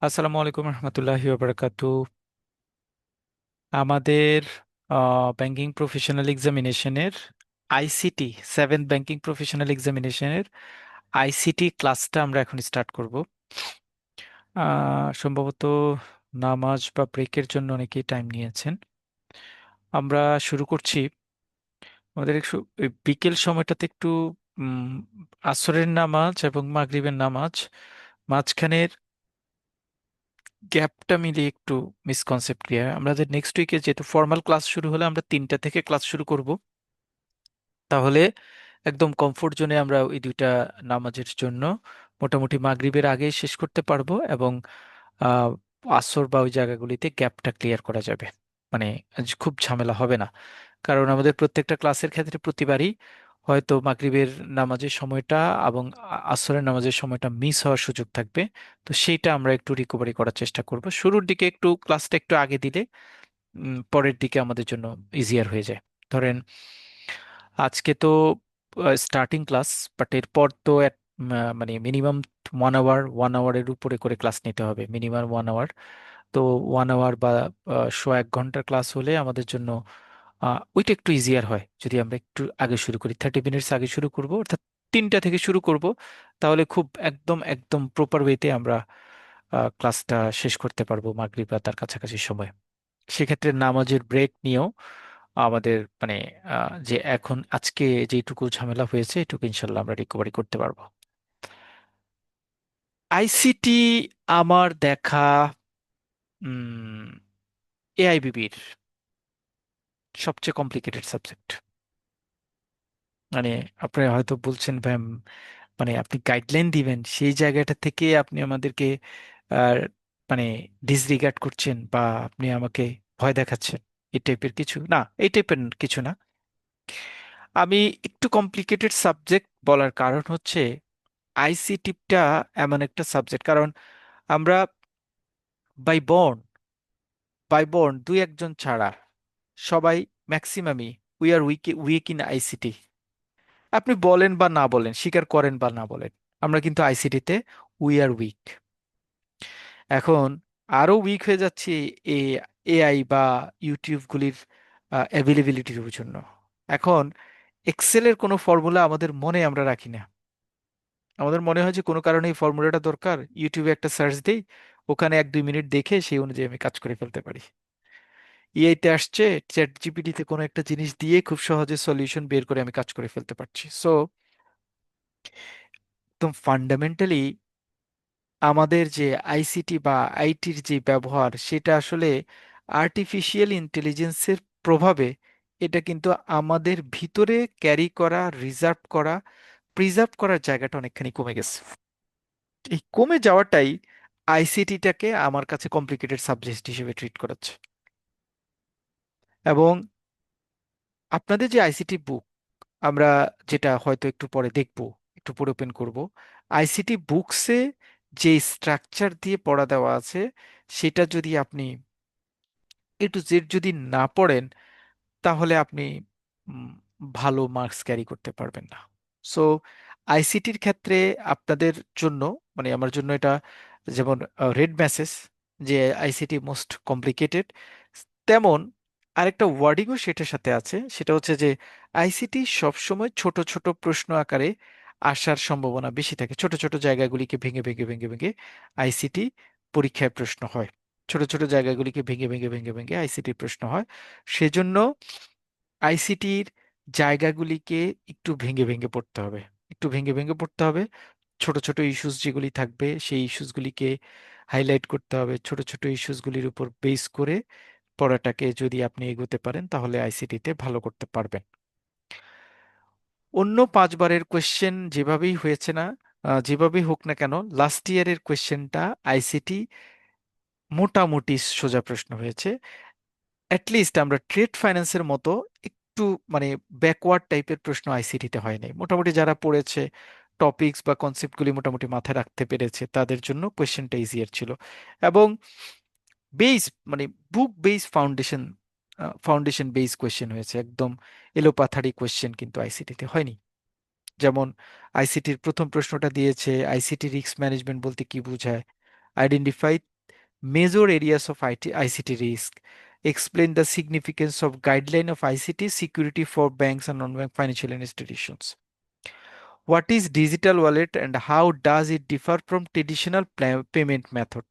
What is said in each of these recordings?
আসসালামু আলাইকুম রহমতুল্লাহি ওবরাকাতু। আমাদের ব্যাংকিং প্রফেশনাল এক্সামিনেশনের আইসিটি, সেভেন্থ ব্যাংকিং প্রফেশনাল এক্সামিনেশনের আইসিটি ক্লাসটা আমরা এখন স্টার্ট করব। সম্ভবত নামাজ বা ব্রেকের জন্য অনেকেই টাইম নিয়েছেন। আমরা শুরু করছি। আমাদের ওই বিকেল সময়টাতে একটু উম, আসরের নামাজ এবং মাগরিবের নামাজ মাঝখানের গ্যাপটা মিলিয়ে একটু মিসকনসেপ্ট ক্লিয়ার। আমাদের নেক্সট উইকে যেহেতু ফর্মাল ক্লাস শুরু হলে আমরা 3টা থেকে ক্লাস শুরু করব, তাহলে একদম কমফোর্ট জোনে আমরা ওই দুইটা নামাজের জন্য মোটামুটি মাগরিবের আগেই শেষ করতে পারবো, এবং আহ আসর বা ওই জায়গাগুলিতে গ্যাপটা ক্লিয়ার করা যাবে। মানে খুব ঝামেলা হবে না, কারণ আমাদের প্রত্যেকটা ক্লাসের ক্ষেত্রে প্রতিবারই হয়তো মাগরিবের নামাজের সময়টা এবং আসরের নামাজের সময়টা মিস হওয়ার সুযোগ থাকবে। তো সেইটা আমরা একটু রিকভারি করার চেষ্টা করব। শুরুর দিকে একটু ক্লাসটা একটু আগে দিলে পরের দিকে আমাদের জন্য ইজিয়ার হয়ে যায়। ধরেন আজকে তো স্টার্টিং ক্লাস, বাট এরপর তো মানে মিনিমাম 1 আওয়ার, 1 আওয়ারের উপরে করে ক্লাস নিতে হবে, মিনিমাম 1 আওয়ার। তো 1 আওয়ার বা সোয়া 1 ঘন্টার ক্লাস হলে আমাদের জন্য ওইটা একটু ইজিয়ার হয় যদি আমরা একটু আগে শুরু করি, 30 মিনিটস আগে শুরু করব, অর্থাৎ 3টা থেকে শুরু করব। তাহলে খুব একদম একদম প্রপার ওয়েতে আমরা ক্লাসটা শেষ করতে পারবো মাগরিব বা তার কাছাকাছি সময়। সেক্ষেত্রে নামাজের ব্রেক নিয়েও আমাদের মানে যে এখন আজকে যেটুকু ঝামেলা হয়েছে এটুকু ইনশাল্লাহ আমরা রিকভারি করতে পারবো। আইসিটি আমার দেখা এআইবিবির সবচেয়ে কমপ্লিকেটেড সাবজেক্ট। মানে আপনি হয়তো বলছেন ভাই, মানে আপনি গাইডলাইন দিবেন সেই জায়গাটা থেকে আপনি আমাদেরকে আর মানে ডিসরিগার্ড করছেন, বা আপনি আমাকে ভয় দেখাচ্ছেন, এই টাইপের কিছু না, এই টাইপের কিছু না। আমি একটু কমপ্লিকেটেড সাবজেক্ট বলার কারণ হচ্ছে আইসিটিটা এমন একটা সাবজেক্ট, কারণ আমরা বাই বর্ন বাই বর্ন দুই একজন ছাড়া সবাই ম্যাক্সিমামই we are weak in ICT. আপনি বলেন বা না বলেন, স্বীকার করেন বা না বলেন, আমরা কিন্তু আইসিটিতে উই আর উইক। এখন আরো উইক হয়ে যাচ্ছে এ এআই বা ইউটিউবগুলির অ্যাভেলেবিলিটির জন্য। এখন এক্সেলের কোনো ফর্মুলা আমাদের মনে আমরা রাখি না। আমাদের মনে হয় যে কোনো কারণে এই ফর্মুলাটা দরকার, ইউটিউবে একটা সার্চ দেই, ওখানে 1-2 মিনিট দেখে সেই অনুযায়ী আমি কাজ করে ফেলতে পারি। এআইতে আসছে, চ্যাট জিপিটিতে কোনো একটা জিনিস দিয়ে খুব সহজে সলিউশন বের করে আমি কাজ করে ফেলতে পারছি। সো একদম ফান্ডামেন্টালি আমাদের যে আইসিটি বা আইটির যে ব্যবহার, সেটা আসলে আর্টিফিশিয়াল ইন্টেলিজেন্সের প্রভাবে এটা কিন্তু আমাদের ভিতরে ক্যারি করা, রিজার্ভ করা, প্রিজার্ভ করার জায়গাটা অনেকখানি কমে গেছে। এই কমে যাওয়াটাই আইসিটিটাকে আমার কাছে কমপ্লিকেটেড সাবজেক্ট হিসেবে ট্রিট করাচ্ছে। এবং আপনাদের যে আইসিটি বুক, আমরা যেটা হয়তো একটু পরে দেখব, একটু পরে ওপেন করব, আইসিটি বুকসে যে স্ট্রাকচার দিয়ে পড়া দেওয়া আছে সেটা যদি আপনি A to Z যদি না পড়েন, তাহলে আপনি উম, ভালো মার্কস ক্যারি করতে পারবেন না। সো আইসিটির ক্ষেত্রে আপনাদের জন্য, মানে আমার জন্য এটা যেমন রেড মেসেজ যে আইসিটি মোস্ট কমপ্লিকেটেড, তেমন আরেকটা ওয়ার্ডিংও সেটার সাথে আছে, সেটা হচ্ছে যে আইসিটি সবসময় ছোট ছোট প্রশ্ন আকারে আসার সম্ভাবনা বেশি থাকে। ছোট ছোট জায়গাগুলিকে ভেঙে ভেঙে ভেঙে ভেঙে আইসিটি পরীক্ষায় প্রশ্ন হয়। ছোট ছোট জায়গাগুলিকে ভেঙে ভেঙে ভেঙে ভেঙে আইসিটি প্রশ্ন হয়। সেজন্য আইসিটির জায়গাগুলিকে একটু ভেঙে ভেঙে পড়তে হবে, একটু ভেঙে ভেঙে পড়তে হবে। ছোট ছোট ইস্যুস যেগুলি থাকবে সেই ইস্যুসগুলিকে হাইলাইট করতে হবে। ছোট ছোট ইস্যুসগুলির উপর বেস করে পড়াটাকে যদি আপনি এগোতে পারেন তাহলে আইসিটিতে ভালো করতে পারবেন। অন্য 5 বারের কোয়েশ্চেন যেভাবেই হয়েছে না, যেভাবেই হোক না কেন, লাস্ট ইয়ারের কোয়েশ্চেনটা আইসিটি মোটামুটি সোজা প্রশ্ন হয়েছে। অ্যাটলিস্ট আমরা ট্রেড ফাইন্যান্সের মতো একটু মানে ব্যাকওয়ার্ড টাইপের প্রশ্ন আইসিটিতে হয় নাই। মোটামুটি যারা পড়েছে, টপিকস বা কনসেপ্টগুলি মোটামুটি মাথায় রাখতে পেরেছে, তাদের জন্য কোয়েশ্চেনটা ইজিয়ার ছিল। এবং বেস মানে book base foundation, foundation base question হয়েছে, একদম এলোপাথারি কোয়েশ্চেন কিন্তু আইসিটিতে হয়নি। যেমন আইসিটির প্রথম প্রশ্নটা দিয়েছে, আইসিটি রিস্ক ম্যানেজমেন্ট বলতে কি বোঝায়, identify Major areas of ICT risk. Explain the significance of guideline of ICT security for banks and non-bank financial institutions. What is digital wallet and how does it differ from traditional payment method?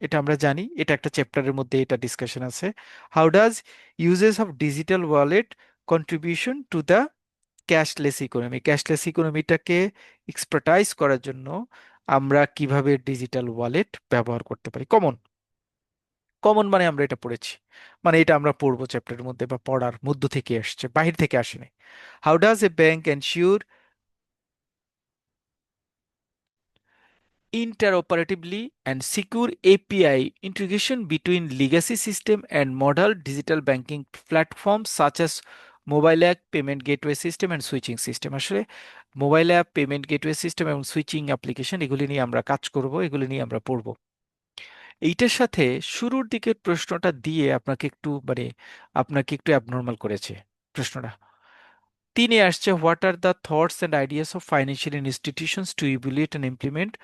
এটা আমরা জানি, এটা একটা চ্যাপ্টারের মধ্যে এটা discussion আছে। How does uses of digital wallet contribution to the cashless economy, cashless ইকোনমিটাকে এক্সপার্টাইজ করার জন্য আমরা কিভাবে ডিজিটাল ওয়ালেট ব্যবহার করতে পারি। কমন, কমন মানে আমরা এটা পড়েছি, মানে এটা আমরা পড়বো চ্যাপ্টারের মধ্যে বা পড়ার মধ্য থেকে আসছে, বাহির থেকে আসেনি। How does a bank ensure interoperatively and secure API integration between legacy system and modern digital banking platforms such as mobile app payment gateway system and switching system. আসলে mobile app payment gateway system এবং switching application এগুলি নিয়ে আমরা কাজ করব, এগুলি নিয়ে আমরা পড়ব। এইটার সাথে শুরুর দিকের প্রশ্নটা দিয়ে আপনাকে একটু অ্যাবনর্মাল করেছে প্রশ্নটা। তিনে আসছে what are the thoughts and ideas of financial institutions to evaluate and implement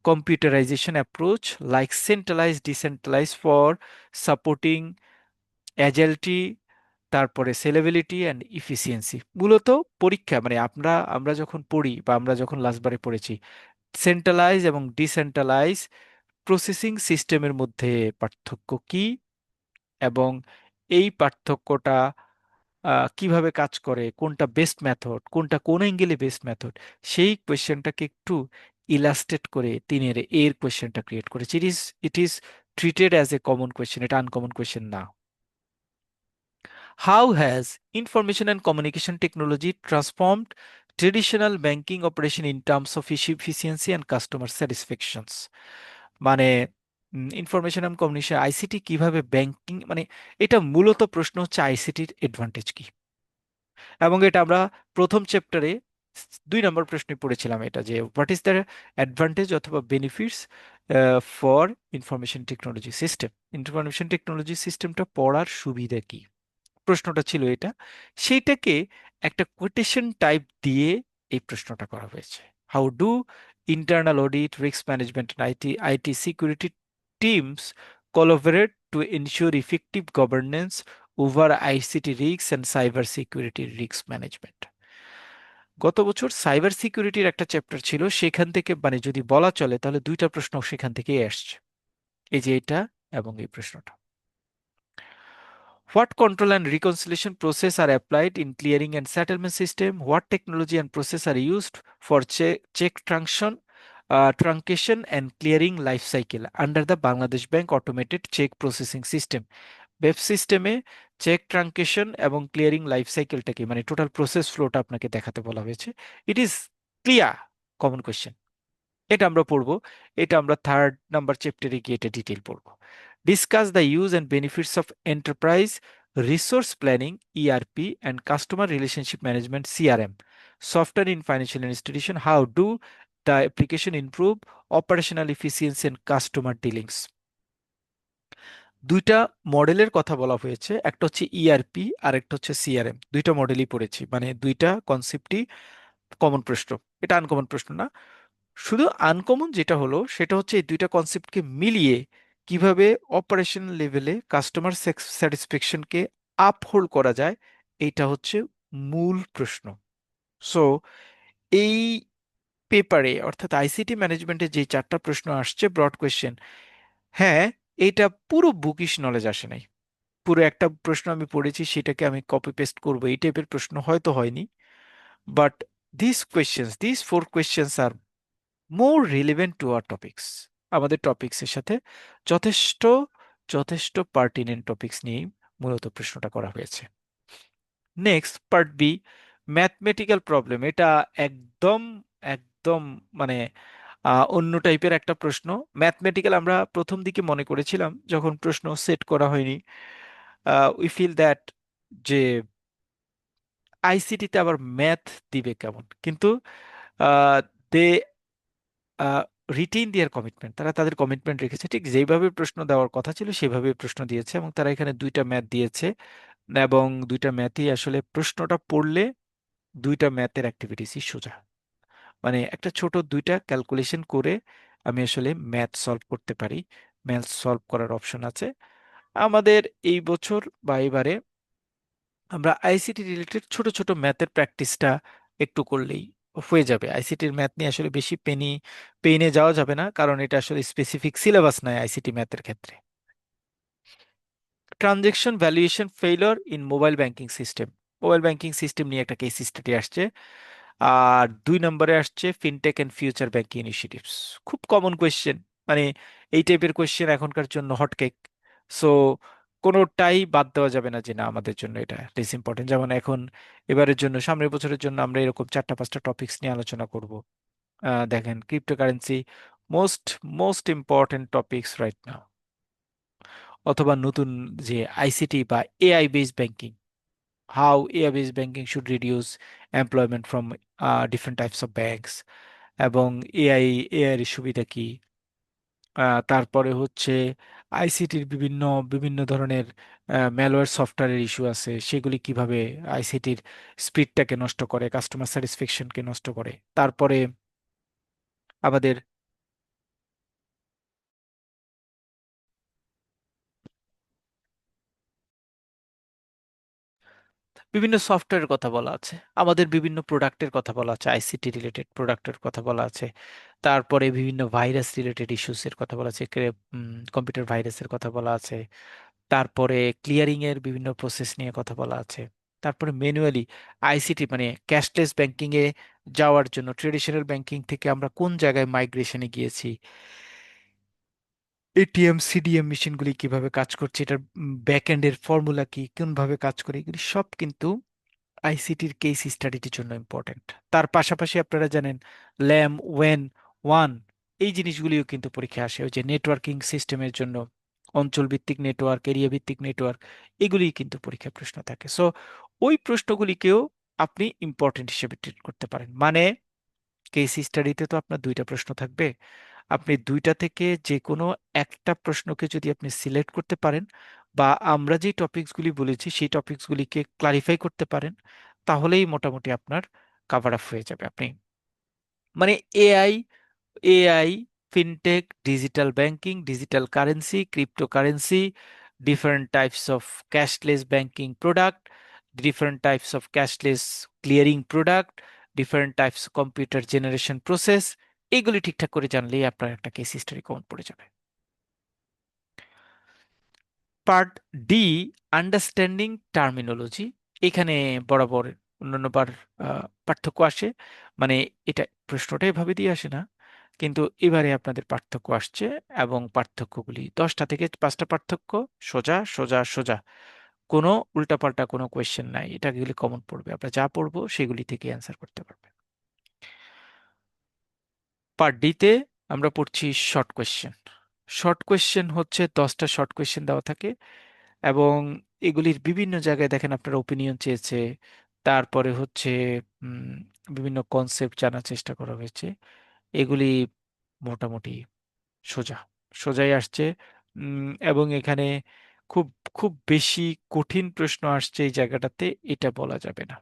computerization approach like centralized decentralized for supporting agility, তারপরে সেলেবিলিটি অ্যান্ড ইফিসিয়েন্সি। মূলত পরীক্ষা মানে আমরা যখন পড়ি বা আমরা যখন লাস্টবারে পড়েছি, সেন্ট্রালাইজ এবং ডিসেন্ট্রালাইজ প্রসেসিং সিস্টেমের মধ্যে পার্থক্য কি এবং এই পার্থক্যটা কিভাবে কাজ করে, কোনটা বেস্ট মেথড, কোনটা কোন অ্যাঙ্গেলে বেস্ট মেথড, সেই কোয়েশ্চেনটাকে একটু ইলাস্ট্রেট করে তিনের এর কোয়েশ্চেনটা ক্রিয়েট করেছে। It is treated as a common question, এটা আনকমন কোয়েশ্চেন না। How has information and communication technology transformed traditional banking operation in terms of efficiency and customer satisfactions? মানে ইনফরমেশন অ্যান্ড কমিউনিকেশন আইসিটি কিভাবে banking, মানে এটা মূলত প্রশ্ন হচ্ছে আইসিটির advantage কি, এবং এটা আমরা প্রথম চ্যাপ্টারে 2 নম্বর প্রশ্নে পড়েছিলাম এটা, যে হোয়াট ইজ দ্য অ্যাডভান্টেজ অথবা benefits for information technology system. Information technology সিস্টেমটা পড়ার সুবিধা কি, প্রশ্নটা ছিল এটা। সেইটাকে একটা কোটেশন টাইপ দিয়ে এই প্রশ্নটা করা হয়েছে। How do internal audit, risk management, IT security teams collaborate to ensure effective governance over ICT risks and cyber security risk management? গত বছর সাইবার সিকিউরিটির একটা চ্যাপ্টার ছিল, সেখান থেকে মানে যদি বলা চলে তাহলে 2টা প্রশ্ন সেখান থেকেই আসছে, এই যে এটা এবং এই প্রশ্নটা। What control and reconciliation process are applied in clearing and settlement system? What technology and process are used for check truncation and clearing life cycle under the Bangladesh Bank automated check processing system? Web সিস্টেমে check ট্রাঙ্কেশন এবং clearing life সাইকেলটা কি, মানে total process ফ্লোটা আপনাকে দেখাতে বলা হয়েছে। It is clear, common question, এটা আমরা পড়বো। এটা আমরা 3rd নাম্বার চ্যাপ্টারে গিয়ে এটা ডিটেল পড়বো। Discuss the use and benefits of enterprise resource planning ERP and customer relationship management CRM software in financial institution. How do the application improve operational efficiency and customer dealings. 2টা মডেলের কথা বলা হয়েছে, একটা হচ্ছে ইআরপি আর একটা হচ্ছে সিআরএম। 2টা মডেলই পড়েছি, মানে 2টা কনসেপ্টই কমন প্রশ্ন, এটা আনকমন প্রশ্ন না। শুধু আনকমন যেটা হলো সেটা হচ্ছে এই 2টা কনসেপ্টকে মিলিয়ে কিভাবে অপারেশন লেভেলে কাস্টমার স্যাটিসফ্যাকশনকে আপহোল্ড করা যায়, এইটা হচ্ছে মূল প্রশ্ন। সো এই পেপারে অর্থাৎ আইসিটি ম্যানেজমেন্টে যে 4টা প্রশ্ন আসছে ব্রড কোয়েশ্চেন, হ্যাঁ এটা পুরো বুকিশ নলেজ আসে নাই। পুরো একটা প্রশ্ন আমি পড়েছি সেটাকে আমি কপি পেস্ট করবো এই টাইপের প্রশ্ন হয়তো হয়নি, but this 4 questions are more relevant to our topics. আমাদের টপিক্সের সাথে যথেষ্ট যথেষ্ট পার্টিনেন্ট টপিক্স নিয়েই মূলত প্রশ্নটা করা হয়েছে। Next part B, mathematical problem. এটা একদম একদম মানে অন্য টাইপের একটা প্রশ্ন। ম্যাথমেটিক্যাল আমরা প্রথম দিকে মনে করেছিলাম যখন প্রশ্ন সেট করা হয়নি, উই ফিল দ্যাট যে আইসিটিতে আবার ম্যাথ দিবে কেমন, কিন্তু দে রিটেইন দেয়ার কমিটমেন্ট, তারা তাদের কমিটমেন্ট রেখেছে, ঠিক যেভাবে প্রশ্ন দেওয়ার কথা ছিল সেভাবে প্রশ্ন দিয়েছে, এবং তারা এখানে 2টা ম্যাথ দিয়েছে, এবং 2টা ম্যাথই আসলে প্রশ্নটা পড়লে 2টা ম্যাথের অ্যাক্টিভিটিসই সোজা, মানে একটা ছোট 2টা ক্যালকুলেশন করে আমি আসলে ম্যাথ সলভ করতে পারি ম্যাথ সলভ করার অপশন আছে। আমাদের এই বছর বা এবারে আমরা আইসিটি রিলেটেড ছোট ছোট ম্যাথের প্র্যাকটিসটা একটু করলেই হয়ে যাবে। আইসিটির ম্যাথ নিয়ে আসলে বেশি পেইনে যাওয়া যাবে না, কারণ এটা আসলে স্পেসিফিক সিলেবাস নয় আইসিটি ম্যাথের ক্ষেত্রে। Transaction valuation failure in mobile banking system, mobile banking system নিয়ে একটা কেস স্টাডি আসছে। আর 2 নম্বরে আসছে fintech and future banking initiatives. খুব কমন কোয়েশ্চেন, মানে এই টাইপের কোয়েশ্চেন এখনকার জন্য হটকেক। সো কোনোটাই বাদ দেওয়া যাবে না যে না আমাদের জন্য এটা ইজ ইম্পর্টেন্ট। যেমন এখন এবারের জন্য সামনের বছরের জন্য আমরা এরকম 4টা 5টা টপিকস নিয়ে আলোচনা করব। দেখেন cryptocurrency, most most important topics right now. অথবা নতুন যে আইসিটি বা AI based banking, how AI based banking should reduce employment from different types of banks, এবং এআই এর সুবিধা কি। তারপরে হচ্ছে আইসিটির বিভিন্ন বিভিন্ন ধরনের ম্যালওয়্যার সফটওয়্যারের ইস্যু আছে, সেগুলি কিভাবে আইসিটির স্পিডটাকে নষ্ট করে, কাস্টমার স্যাটিসফ্যাকশনকে নষ্ট করে। তারপরে আমাদের বিভিন্ন সফটওয়্যারের কথা বলা আছে, আমাদের বিভিন্ন প্রোডাক্টের কথা বলা আছে, আইসিটি রিলেটেড প্রোডাক্টের কথা বলা আছে। তারপরে বিভিন্ন ভাইরাস রিলেটেড ইস্যুস এর কথা বলা আছে, কম্পিউটার ভাইরাসের কথা বলা আছে। তারপরে ক্লিয়ারিং এর বিভিন্ন প্রসেস নিয়ে কথা বলা আছে। তারপরে ম্যানুয়ালি আইসিটি মানে ক্যাশলেস ব্যাংকিং এ যাওয়ার জন্য ট্রেডিশনাল ব্যাংকিং থেকে আমরা কোন জায়গায় মাইগ্রেশনে গিয়েছি, এটিএম সিডিএম মেশিনগুলি কিভাবে কাজ করছে, এটার ব্যাক এন্ডের ফর্মুলা কি, কোনভাবে কাজ করে, এগুলি সব কিন্তু আইসিটির কেস স্টাডিটির জন্য ইম্পর্টেন্ট। তার পাশাপাশি আপনারা জানেন ল্যাম, ওয়েন, ওয়ান, এই জিনিসগুলিও কিন্তু পরীক্ষা আসে। ওই যে নেটওয়ার্কিং সিস্টেমের জন্য অঞ্চল ভিত্তিক নেটওয়ার্ক, এরিয়া ভিত্তিক নেটওয়ার্ক, এগুলি কিন্তু পরীক্ষায় প্রশ্ন থাকে। সো ওই প্রশ্নগুলিকেও আপনি ইম্পর্টেন্ট হিসেবে ট্রিট করতে পারেন। মানে কেস স্টাডিতে তো আপনার 2টা প্রশ্ন থাকবে, আপনি 2টা থেকে যে কোনো একটা প্রশ্নকে যদি আপনি সিলেক্ট করতে পারেন, বা আমরা যে টপিকসগুলি বলেছি সেই টপিকসগুলিকে ক্লারিফাই করতে পারেন, তাহলেই মোটামুটি আপনার কাভার আপ হয়ে যাবে। আপনি মানে AI, AI, fintech, digital banking, digital currency, cryptocurrency, different types of cashless banking product, different types of cashless clearing product, different types of computer generation process, এগুলি ঠিকঠাক করে জানলেই আপনার একটা কেস হিস্টোরি কমন পড়ে যাবে। Part D, understanding terminology. এখানে বরাবর অন্যান্যবার পার্থক্য আসে, মানে এটা প্রশ্নটা এভাবে দিয়ে আসে না, কিন্তু এবারে আপনাদের পার্থক্য আসছে, এবং পার্থক্যগুলি 10টা থেকে 5টা পার্থক্য, সোজা সোজা সোজা, কোনো উল্টাপাল্টা কোনো কোয়েশ্চেন নাই, এটা এগুলি কমন পড়বে, আমরা যা পড়বো সেগুলি থেকে অ্যান্সার করতে পারবে। পার্ট ডিতে আমরা পড়ছি শর্ট কোয়েশ্চেন। শর্ট কোয়েশ্চেন হচ্ছে 10টা শর্ট কোয়েশ্চেন দেওয়া থাকে, এবং এগুলির বিভিন্ন জায়গায় দেখেন আপনার ওপিনিয়ন চেয়েছে, তারপরে হচ্ছে উম, বিভিন্ন কনসেপ্ট জানার চেষ্টা করা হয়েছে। এগুলি মোটামুটি সোজা সোজাই আসছে। এবং এখানে খুব খুব বেশি কঠিন প্রশ্ন আসছে এই জায়গাটাতে, এটা বলা যাবে না,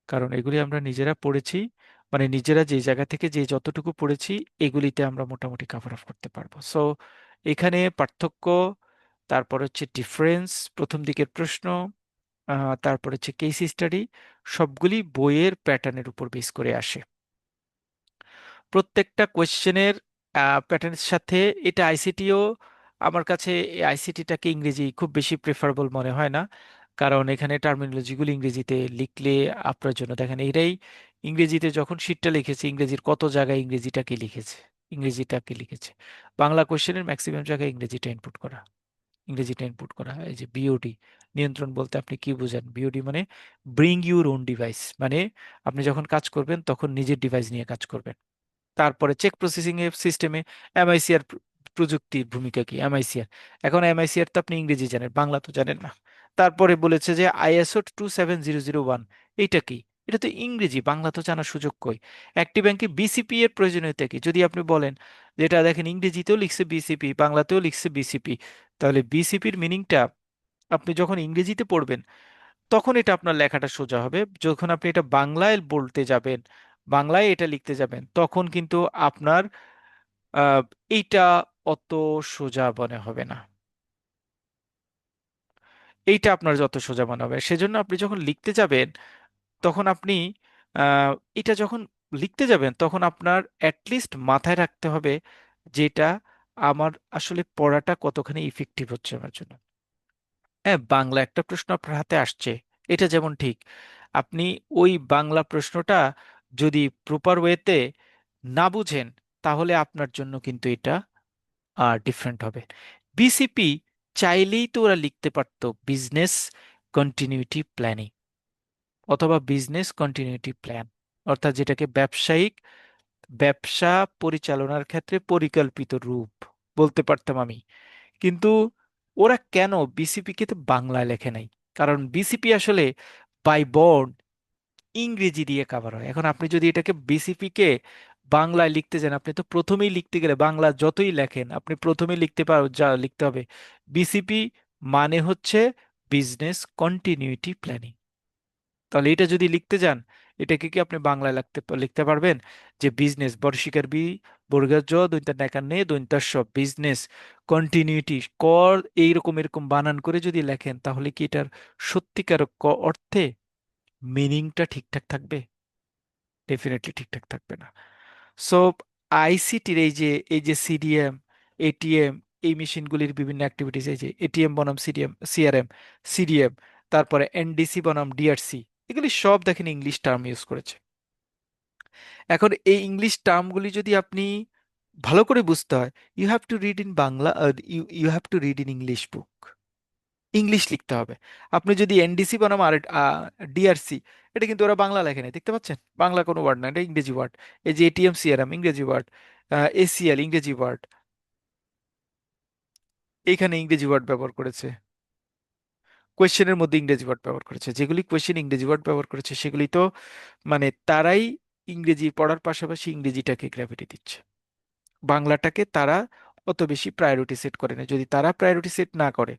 কারণ এগুলি আমরা নিজেরা পড়েছি, মানে নিজেরা যে জায়গা থেকে যে যতটুকু পড়েছি এগুলিতে আমরা মোটামুটি কাভার অফ করতে পারবো। সো এখানে পার্থক্য, তারপর হচ্ছে ডিফারেন্স, প্রথম দিকের প্রশ্ন, তারপর হচ্ছে কেস স্টাডি, সবগুলি বইয়ের প্যাটার্নের উপর বেস করে আসে। প্রত্যেকটা কোয়েশ্চেনের প্যাটার্নের সাথে এটা আইসিটিও, আমার কাছে আইসিটিটাকে ইংরেজি খুব বেশি প্রেফারেবল মনে হয় না, কারণ এখানে টার্মিনোলজিগুলো ইংরেজিতে লিখলে আপনার জন্য, দেখেন এটাই ইংরেজিতে যখন শিটটা লিখেছে, ইংরেজির কত জায়গায় ইংরেজিটাকে লিখেছে, বাংলা কোয়েশ্চেনের ম্যাক্সিমাম জায়গায় ইংরেজিটা ইনপুট করা। এই যে বিওডি নিয়ন্ত্রণ বলতে আপনি কি বুঝেন? বিওডি মানে ব্রিং ইউর ওন ডিভাইস, মানে আপনি যখন কাজ করবেন তখন নিজের ডিভাইস নিয়ে কাজ করবেন। তারপরে চেক প্রসেসিং এর সিস্টেমে এমআইসিআর প্রযুক্তির ভূমিকা কি, এমআইসিআর, এখন এমআইসিআর তো আপনি ইংরেজি জানেন, বাংলা তো জানেন না। তারপরে বলেছে যে আইএসও 27001, এইটা কি, এটা তো ইংরেজি, বাংলা তো জানার সুযোগ কই। একটি ব্যাংকে বিসিপি এর প্রয়োজনীয়তা কি, যদি আপনি বলেন যেটা দেখেন ইংরেজিতেও লিখছে বিসিপি, বাংলাতেও লিখছে বিসিপি, তাহলে বিসিপির মিনিংটা আপনি যখন ইংরেজিতে পড়বেন তখন এটা আপনার লেখাটা সোজা হবে। যখন আপনি এটা বাংলায় বলতে যাবেন, বাংলায় এটা লিখতে যাবেন, তখন কিন্তু আপনার আহ, এইটা অত সোজা মনে হবে না। এইটা আপনার যত সোজা মনে হবে, সেজন্য আপনি যখন লিখতে যাবেন তখন আপনি আহ, এটা যখন লিখতে যাবেন তখন আপনার অ্যাটলিস্ট মাথায় রাখতে হবে যেটা আমার আসলে পড়াটা কতখানি ইফেক্টিভ হচ্ছে আমার জন্য। হ্যাঁ, বাংলা একটা প্রশ্ন আপনার হাতে আসছে, এটা যেমন ঠিক। আপনি ওই বাংলা প্রশ্নটা যদি প্রপার ওয়েতে না বুঝেন, তাহলে আপনার জন্য কিন্তু এটা ডিফারেন্ট হবে। বিসিপি চাইলেই তো ওরা লিখতে পারতো বিজনেস কন্টিনিউটি প্ল্যানিং অথবা বিজনেস কন্টিনিউটি প্ল্যান, অর্থাৎ যেটাকে ব্যবসায়িক ব্যবসা পরিচালনার ক্ষেত্রে পরিকল্পিত রূপ বলতে পারতাম আমি। কিন্তু ওরা কেন বিসিপি কে তো বাংলায় লেখে নাই? কারণ বিসিপি আসলে বাই বর্ড ইংরেজি দিয়ে কাভার হয়। এখন আপনি যদি এটাকে বিসিপি কে বাংলায় লিখতে যান, আপনি তো প্রথমেই লিখতে গেলে বাংলা যতই লেখেন আপনি প্রথমেই যা লিখতে হবে বিসিপি মানে হচ্ছে বিজনেস কন্টিনিউটি প্ল্যানিং। তাহলে এটা যদি লিখতে যান, এটাকে কি আপনি বাংলায় লিখতে পারবেন যে বিজনেস বর্ষিকার বি বর্গের জ দৈন্তার নাকার নে দৈন্তার সব বিজনেস কন্টিনিউটি কর এইরকম এরকম বানান করে যদি লেখেন, তাহলে কি এটার সত্যিকার অর্থে মিনিংটা ঠিকঠাক থাকবে? ডেফিনেটলি ঠিকঠাক থাকবে না। সো আইসিটির এই যে সিডিএম, এটিএম, এই মেশিনগুলির বিভিন্ন অ্যাক্টিভিটিস, এই যে এটিএম বনাম সিডিএম সিআরএম, সিডিএম, তারপরে এনডিসি বনাম ডিআরসি, এগুলি সব দেখেন ইংলিশ টার্ম ইউজ করেছে। এখন এই ইংলিশ টার্মগুলি যদি আপনি ভালো করে বুঝতে হয়, you have to read in Bangla, you you have to read in English book. English লিখতে হবে। আপনি যদি এনডিসি বনাম আর ডিআরসি, এটা কিন্তু ওরা বাংলা লেখে নাই, দেখতে পাচ্ছেন? বাংলা কোনো ওয়ার্ড না, এটা ইংরেজি ওয়ার্ড। এই যে এটিএম সিআরএম ইংরেজি ওয়ার্ড, এসিএল ইংরেজি ওয়ার্ড, এইখানে ইংরেজি ওয়ার্ড ব্যবহার করেছে। কোয়েশ্চেনের মধ্যে ইংরেজি ওয়ার্ড ব্যবহার করেছে, যেগুলি কোয়েশ্চেন ইংরেজি ওয়ার্ড ব্যবহার করেছে সেগুলি তো মানে তারাই ইংরেজি পড়ার পাশাপাশি ইংরেজিটাকে গ্র্যাভিটি দিচ্ছে। বাংলাটাকে তারা অত বেশি প্রায়োরিটি সেট করে না। যদি তারা প্রায়োরিটি সেট না করে,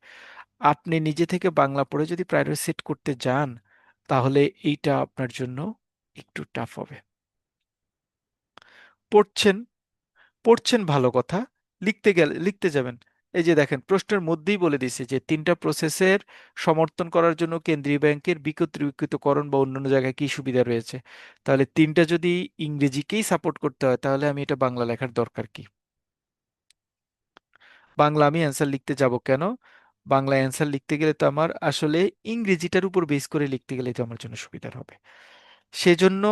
আপনি নিজে থেকে বাংলা পড়ে যদি প্রায়োরিটি সেট করতে যান, তাহলে এইটা আপনার জন্য একটু টাফ হবে। পড়ছেন, পড়ছেন ভালো কথা, লিখতে গেলে লিখতে যাবেন। এই যে দেখেন প্রশ্নের মধ্যেই বলে দিছে যে তিনটা প্রসেসের সমর্থন করার জন্য কেন্দ্রীয় ব্যাংকের বিকেন্দ্রীকরণ বা অন্যান্য জায়গায় কি সুবিধা রয়েছে। তাহলে তিনটা যদি ইংরেজিকেই সাপোর্ট করতে হয়, তাহলে আমি এটা বাংলা লেখার দরকার কি? বাংলা আমি অ্যান্সার লিখতে যাব কেন? বাংলা অ্যান্সার লিখতে গেলে তো আমার আসলে ইংরেজিটার উপর বেস করে লিখতে গেলে তো আমার জন্য সুবিধার হবে। সেজন্য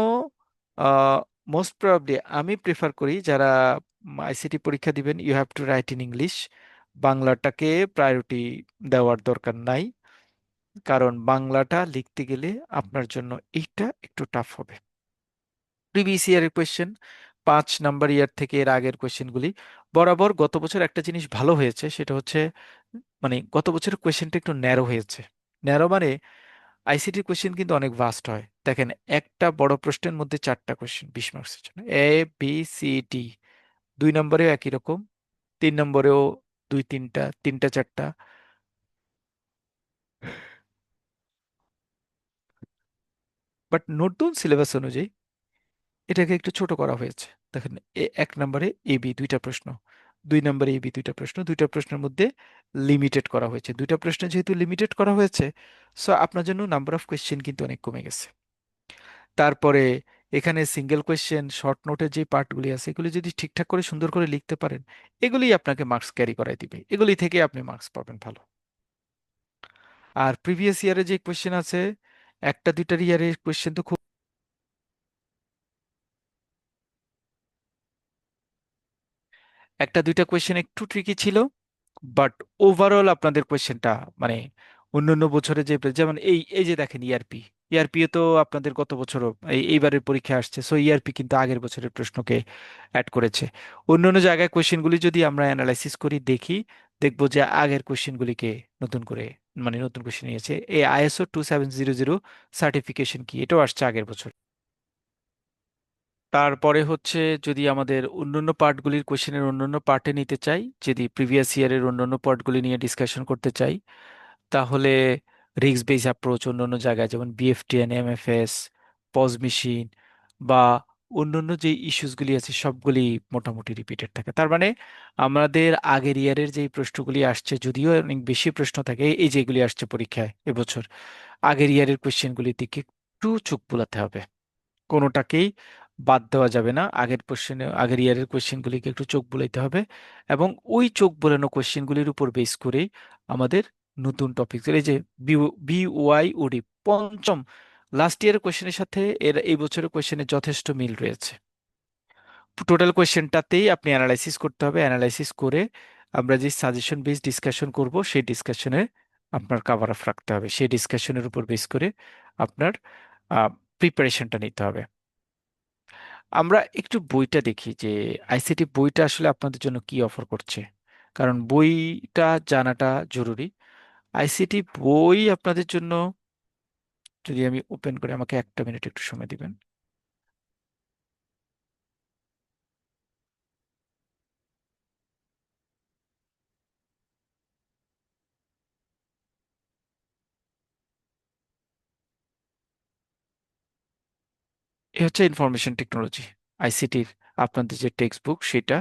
মোস্ট প্রবাবলি আমি প্রেফার করি যারা আইসিটি পরীক্ষা দিবেন, you have to write in English. বাংলাটাকে প্রায়োরিটি দেওয়ার দরকার নাই, কারণ বাংলাটা লিখতে গেলে আপনার জন্য এইটা একটু টাফ হবে। প্রিভিয়াস ইয়ারের কোয়েশ্চেন, 5 নাম্বার ইয়ার থেকে এর আগের কোয়েশ্চেনগুলি বরাবর গত বছর একটা জিনিস ভালো হয়েছে, সেটা হচ্ছে মানে গত বছরের কোয়েশ্চেনটা একটু ন্যারো হয়েছে। ন্যারো মানে আইসিটির কোয়েশ্চেন কিন্তু অনেক ভাস্ট হয়। দেখেন একটা বড় প্রশ্নের মধ্যে 4টা কোয়েশ্চেন 20 মার্কসের জন্য, ABCD। 2 নম্বরেও একই রকম, 3 নম্বরেও দুই তিনটা, তিনটা চারটা। বাট নতুন সিলেবাস অনুযায়ী এটাকে একটু ছোট করা হয়েছে। দেখেন 1 নম্বরে এবি 2টা প্রশ্ন, 2 নম্বরে এবি 2টা প্রশ্ন, 2টা প্রশ্নের মধ্যে লিমিটেড করা হয়েছে। 2টা প্রশ্ন যেহেতু লিমিটেড করা হয়েছে, সো আপনার জন্য নাম্বার অফ কোয়েশ্চেন কিন্তু অনেক কমে গেছে। তারপরে এখানে সিঙ্গেল কোয়েশ্চেন শর্ট নোটের যে পার্টগুলি আছে, এগুলি যদি ঠিকঠাক করে সুন্দর করে লিখতে পারেন, এগুলি আপনাকে মার্কস ক্যারি করাই দিবে, এগুলি থেকে আপনি মার্কস পাবেন ভালো। আর প্রিভিয়াস ইয়ারে যে কোয়েশ্চেন আছে, একটা দুইটার ইয়ারের কোয়েশ্চেন তো খুব, একটা দুইটা কোয়েশ্চেন একটু ট্রিকি ছিল, বাট ওভারঅল আপনাদের কোয়েশ্চেনটা মানে অন্যান্য বছরে যে যেমন এই এই যে দেখেন ইআরপি, ইআরপি তো আপনাদের গত বছরও এইবারের পরীক্ষা আসছে, সো ইআরপি কিন্তু আগের বছরের প্রশ্নকে অ্যাড করেছে। অন্যান্য জায়গায় কোয়েশ্চেনগুলি যদি আমরা অ্যানালাইসিস করি দেখি, দেখবো যে আগের কোয়েশ্চেনগুলিকে নতুন করে মানে নতুন কোয়েশ্চেন নিয়েছে। এই ISO 2700 সার্টিফিকেশন কি, এটাও আসছে আগের বছর। তারপরে হচ্ছে যদি আমাদের অন্যান্য পার্টগুলির কোশ্চেনের অন্যান্য পার্টে নিতে চাই, যদি প্রিভিয়াস ইয়ারের অন্যান্য পার্টগুলি নিয়ে ডিসকাশন করতে চাই, তাহলে রিস্ক বেস অ্যাপ্রোচ অন্যান্য জায়গায় যেমন বিএফটিএন, এমএফএস, পজ মেশিন বা অন্যান্য যে ইস্যুসগুলি আছে সবগুলি মোটামুটি রিপিটেড থাকে। তার মানে আমাদের আগের ইয়ারের যে প্রশ্নগুলি আসছে, যদিও অনেক বেশি প্রশ্ন থাকে, এই যেগুলি আসছে পরীক্ষায় এবছর, আগের ইয়ারের কোশ্চেনগুলির দিকে একটু চোখ বুলাতে হবে। কোনোটাকেই বাদ দেওয়া যাবে না। আগের ইয়ারের কোশ্চেনগুলিকে একটু চোখ বুলাইতে হবে, এবং ওই চোখ বোলানো কোশ্চেনগুলির উপর বেস করেই আমাদের নতুন টপিক, এই যে বিওয়াইওডি পঞ্চম লাস্ট ইয়ারের কোশ্চেনের সাথে এই বছরের কোশ্চেনের যথেষ্ট মিল রয়েছে। টোটাল কোশ্চেনটাতেই আপনি অ্যানালাইসিস করতে হবে। অ্যানালাইসিস করে আমরা যে সাজেশন বেস ডিসকাশন করব, সেই ডিসকাশনে আপনার কাভার আপ রাখতে হবে। সেই ডিসকাশনের উপর বেস করে আপনার প্রিপারেশনটা নিতে হবে। আমরা একটু বইটা দেখি যে আইসিটি বইটা আসলে আপনাদের জন্য কি অফার করছে, কারণ বইটা জানাটা জরুরি। আইসিটি বই আপনাদের জন্য, যদি আমি ওপেন করে, আমাকে একটা মিনিট একটু সময় দিবেন। এ হচ্ছে ইনফরমেশন টেকনোলজি, আইসিটির আপনাদের যে টেক্সট বুক সেটা।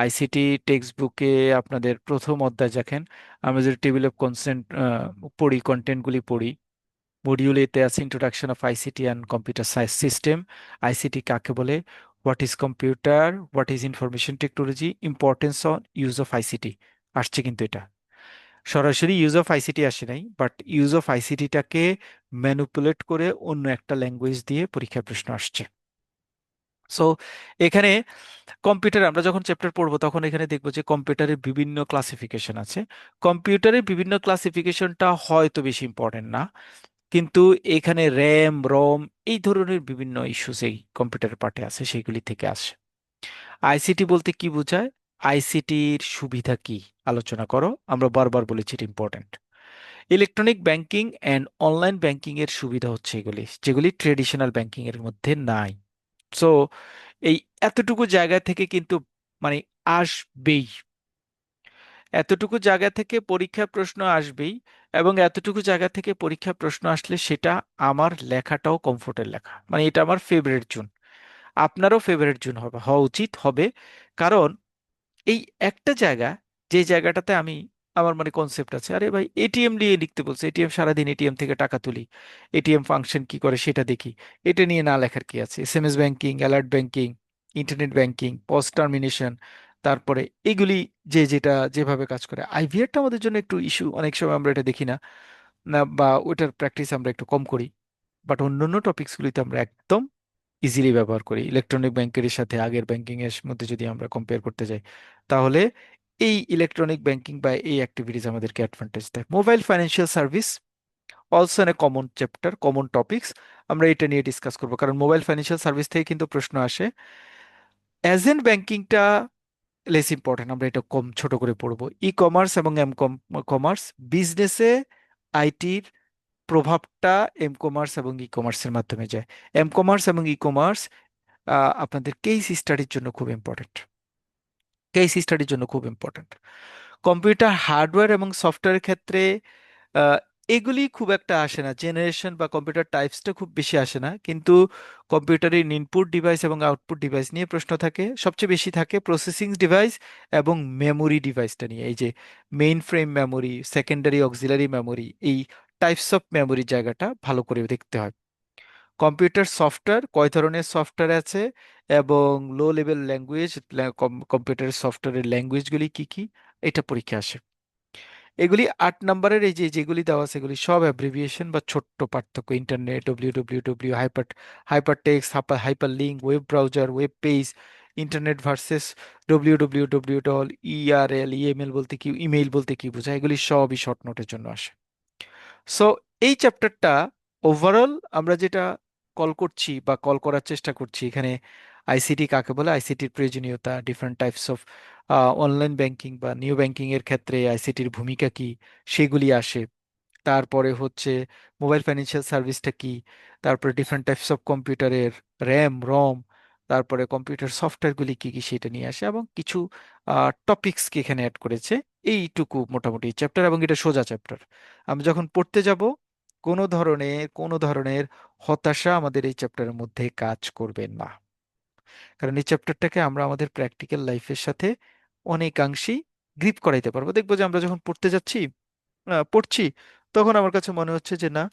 আইসিটি টেক্সট বুকে আপনাদের প্রথম অধ্যায় দেখেন, আমরা যদি টেবিল অফ কনসেন্ট পড়ি, কন্টেন্টগুলি পড়ি, মডিউল এতে আছে introduction of ICT and computer science system. ICT কাকে বলে, what is computer, what is information technology, importance on use of ICT আসছে। কিন্তু এটা সরাসরি ইউজ অফ আইসিটি আসে নাই, বাট ইউজ অফ আইসিটিটাকে ম্যানুপুলেট করে অন্য একটা ল্যাঙ্গুয়েজ দিয়ে পরীক্ষায় প্রশ্ন আসছে। সো এখানে কম্পিউটার আমরা যখন চ্যাপ্টার পড়বো, তখন এখানে দেখবো যে কম্পিউটারের বিভিন্ন ক্লাসিফিকেশন আছে। কম্পিউটারের বিভিন্ন ক্লাসিফিকেশনটা হয়তো বেশি ইম্পর্টেন্ট না, কিন্তু এখানে র্যাম রম এই ধরনের বিভিন্ন ইস্যুস এই কম্পিউটারের পার্টে আছে, সেগুলি থেকে আসে। আইসিটি বলতে কি বোঝায়, আইসিটির সুবিধা কি আলোচনা করো। আমরা বারবার বলেছি এটা important. Electronic banking and online banking এর সুবিধা হচ্ছে এগুলি, যেগুলি ট্রেডিশনাল ব্যাংকিং এর মধ্যে নাই। সো এই এতটুকু জায়গা থেকে কিন্তু মানে আসবেই, এতটুকু জায়গা থেকে পরীক্ষা প্রশ্ন আসবেই। এবং এতটুকু জায়গা থেকে পরীক্ষা প্রশ্ন আসলে সেটা আমার লেখাটাও কমফোর্টের লেখা, মানে এটা আমার ফেভারিট জোন। আপনারও ফেভারিট জোন হবে, হওয়া উচিত হবে। কারণ এই একটা জায়গা, যে জায়গাটাতে আমি আমার মানে কনসেপ্ট আছে, আরে ভাই এটিএম নিয়ে লিখতে বলছে, এটিএম সারাদিন এটিএম থেকে টাকা তুলি, এটিএম ফাংশন কি করে সেটা দেখি, এটা নিয়ে না লেখার কি আছে? SMS banking, alert banking, internet banking, post termination, তারপরে এগুলি যে যেটা যেভাবে কাজ করে। আইভিআরটা আমাদের জন্য একটু ইস্যু, অনেক সময় আমরা এটা দেখি না, বা ওইটার প্র্যাকটিস আমরা একটু কম করি। বাট অন্যান্য টপিকসগুলিতে আমরা একদম ইজিলি ব্যবহার করি। ইলেকট্রনিক ব্যাংকের সাথে আগের ব্যাংকিং এর মধ্যে যদি আমরা কম্পেয়ার করতে যাই, তাহলে এই ইলেকট্রনিক ব্যাংকিং বা এই অ্যাক্টিভিটিস আমাদেরকে অ্যাডভান্টেজ দেয়। Mobile financial service also a common chapter, common topics. আমরা এটা নিয়ে ডিসকাস করবো, কারণ মোবাইল ফাইন্যান্সিয়াল সার্ভিস থেকে কিন্তু প্রশ্ন আসে। এজেন্ট ব্যাংকিংটা লেস ইম্পর্টেন্ট, আমরা এটা কম ছোট করে পড়বো। ই কমার্স এবং এম কমার্স, বিজনেসে আইটির প্রভাবটা এম কমার্স এবং ই কমার্সের মাধ্যমে যায়। এম কমার্স এবং ই কমার্স আপনাদের কেস স্টাডির জন্য খুব ইম্পর্টেন্ট, কেস স্টাডির জন্য খুব ইম্পর্টেন্ট। কম্পিউটার হার্ডওয়্যার এবং সফটওয়্যারের ক্ষেত্রে আহ, এগুলি খুব একটা আসে না, জেনারেশন বা কম্পিউটার টাইপসটা খুব বেশি আসে না, কিন্তু কম্পিউটারের ইনপুট ডিভাইস এবং আউটপুট ডিভাইস নিয়ে প্রশ্ন থাকে। সবচেয়ে বেশি থাকে প্রসেসিং ডিভাইস এবং মেমোরি ডিভাইসটা নিয়ে, এই যে main frame memory, secondary auxiliary memory, এই টাইপস অফ মেমোরি জায়গাটা ভালো করে দেখতে হয়। কম্পিউটার সফটওয়্যার, কয় ধরনের সফটওয়্যার আছে, এবং লো লেভেল ল্যাঙ্গুয়েজ, কম্পিউটার সফটওয়্যারের ল্যাঙ্গুয়েজগুলি কি কি, এটা পরীক্ষা আসে। এগুলি 8 নম্বরের, এই যে যেগুলি দেওয়া আছে এগুলি সব অ্যাব্রিভিয়েশন বা ছোট্ট পার্থক্য। Internet, W hyper text, hyper link, web browser, web page, internet versus W doll, ERL, ইএমএল বলতে কি, ইমেইল বলতে কি বোঝায়, এগুলি সবই শর্ট নোটের জন্য আসে। সো এই চ্যাপ্টারটা ওভারঅল আমরা যেটা কল করছি বা কল করার চেষ্টা করছি এখানে, আইসিটি কাকে বলে, আইসিটির প্রয়োজনীয়তা, different types of online banking বা নিউ ব্যাংকিং এর ক্ষেত্রে আইসিটির ভূমিকা কি, সেগুলি আসে। তারপরে হচ্ছে মোবাইল ফাইন্যান্সিয়াল সার্ভিসটা কি, তারপরে ডিফারেন্ট টাইপস অফ কম্পিউটারের র্যাম রম, তারপরে কম্পিউটার সফটওয়্যারগুলি কি কি সেটা নিয়ে আসে, এবং কিছু টপিকসকে এখানে অ্যাড করেছে। এইটুকু মোটামুটি চ্যাপ্টার, এবং এটা সোজা চ্যাপ্টার। আমরা যখন পড়তে যাব, কোনো ধরনের হতাশা আমাদের এই চ্যাপ্টারের মধ্যে কাজ করবে না। কারণ এই চ্যাপ্টারটাকে আমরা আমাদের প্র্যাকটিক্যাল লাইফের সাথে অনেকাংশেই গ্রিপ করাইতে পারবো। দেখবো যে আমরা যখন পড়তে যাচ্ছি, পড়ছি, তখন আমার কাছে মনে হচ্ছে যে না,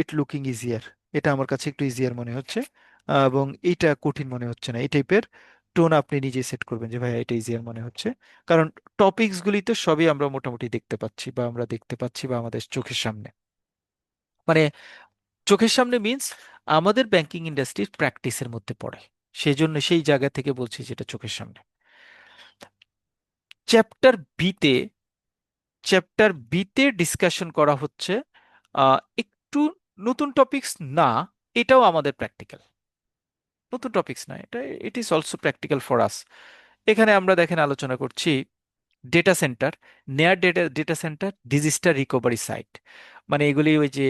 ইট লুকিং ইজিয়ার, এটা আমার কাছে একটু ইজিয়ার মনে হচ্ছে, এবং এইটা কঠিন মনে হচ্ছে না। এই টাইপের টোন আপনি নিজে সেট করবেন যে ভাই এটা ইজিয়ার মনে হচ্ছে। কারণ টপিকস গুলি তো সবই আমরা মোটামুটি দেখতে পাচ্ছি, বা আমরা দেখতে পাচ্ছি, বা আমাদের চোখের সামনে, মানে চোখের সামনে মিন্স আমাদের ব্যাংকিং ইন্ডাস্ট্রির প্র্যাকটিসের মধ্যে পড়ে। সেই জন্য সেই জায়গা থেকে বলছি যেটা চোখের সামনে। চ্যাপ্টার বিতে চ্যাপ্টার বিতে ডিসকাশন করা হচ্ছে একটু নতুন টপিকস না, এটাও আমাদের প্র্যাকটিক্যাল। নতুন টপিকস না এটা, it is also practical for us. এখানে আমরা দেখেন আলোচনা করছি data centre, near data data centre, disaster recovery site. মানে এগুলি ওই যে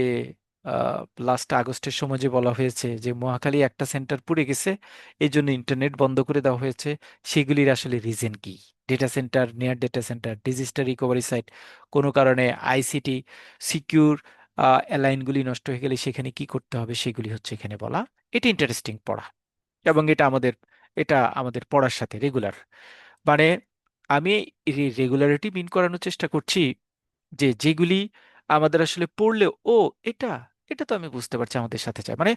লাস্ট আগস্টের সময় যে বলা হয়েছে যে মহাখালী একটা সেন্টার পুড়ে গেছে, এই জন্য ইন্টারনেট বন্ধ করে দেওয়া হয়েছে, সেগুলির আসলে রিজন কি? Data centre, near data centre, disaster recovery site, কোনো কারণে আইসিটি সিকিউর লাইনগুলি নষ্ট হয়ে গেলে সেখানে কি করতে হবে, সেগুলি হচ্ছে এখানে বলা। এটা ইন্টারেস্টিং পড়া, এবং এটা আমাদের পড়ার সাথে রেগুলার। মানে আমি রেগুলারিটি মিন করানোর চেষ্টা করছি যে যেগুলি আমাদের আসলে পড়লে ও এটা এটা তো আমি বুঝতে পারছি আমাদের সাথে চাই, মানে